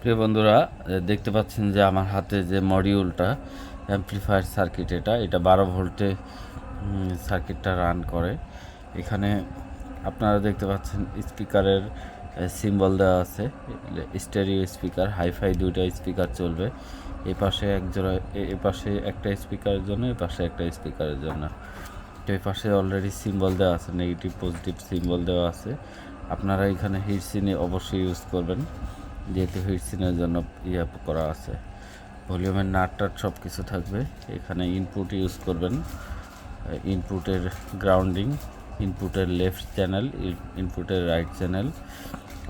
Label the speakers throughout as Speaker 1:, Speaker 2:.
Speaker 1: প্রিয় বন্ধুরা, দেখতে পাচ্ছেন যে আমার হাতে যে মডিউলটা অ্যাম্প্লিফায়ার সার্কিট, এটা 12 ভোল্টে সার্কিটটা রান করে। এখানে আপনারা দেখতে পাচ্ছেন স্পিকারের সিম্বল দেওয়া আছে, স্টেরিও স্পিকার, হাইফাই দুইটা স্পিকার চলবে। এই পাশে একজোড়া, এই পাশে একটা স্পিকারের জন্য, এই পাশে একটা স্পিকারের জন্য। তো এই পাশে অলরেডি সিম্বল দেওয়া আছে, নেগেটিভ পজিটিভ সিম্বল দেওয়া আছে। আপনারা এখানে হিটসিনে অবশ্যই ইউজ করবেন, যেহেতু হিটসিনের জন্য করা আছে। ভলিউমের নাট টাট সব কিছু থাকবে। এখানে ইনপুট ইউজ করবেন, ইনপুটের গ্রাউন্ডিং, ইনপুটের লেফট চ্যানেল, ইনপুটের রাইট চ্যানেল,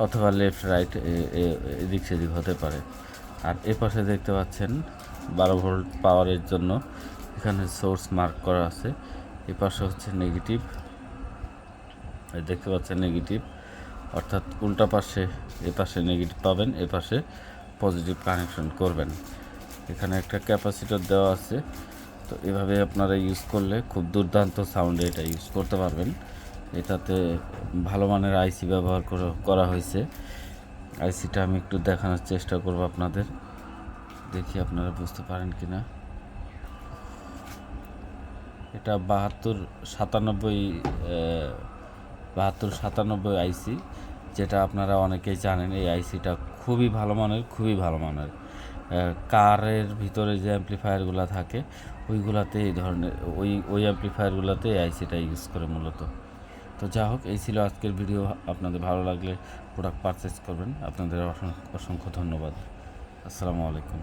Speaker 1: অথবা লেফট রাইট এদিক সেদিক হতে পারে। আর এ পাশে দেখতে পাচ্ছেন 12 ভোল্ট পাওয়ারের জন্য এখানে সোর্স মার্ক করা আছে। এ পাশে হচ্ছে নেগেটিভ, দেখতে পাচ্ছেন নেগেটিভ, অর্থাৎ উল্টা পাশে এ পাশে নেগেটিভ পাবেন, এ পাশে পজিটিভ কানেকশন করবেন। এখানে একটা ক্যাপাসিটর দেওয়া আছে। তো এভাবে আপনারা ইউজ করলে খুব দুর্দান্ত সাউন্ডে এটা ইউজ করতে পারবেন। এটাতে ভালো মানের আইসি ব্যবহার করা হয়েছে। আইসিটা আমি একটু দেখানোর চেষ্টা করব আপনাদের, দেখি আপনারা বুঝতে পারেন কি না। এটা 7297 আইসি, যেটা আপনারা অনেকেই জানেন। এই আইসিটা খুবই ভালো মানের। কারের ভিতরে যে অ্যাম্প্লিফায়ারগুলো থাকে ওইগুলাতে এই ধরনের ওই অ্যাম্প্লিফায়ারগুলোতে এই আইসিটা ইউজ করে মূলত। তো যা হোক, এই ছিল আজকের ভিডিও। আপনাদের ভালো লাগলে প্রোডাক্ট পারচেস করবেন। আপনাদের অসংখ্য ধন্যবাদ। আসসালামু আলাইকুম।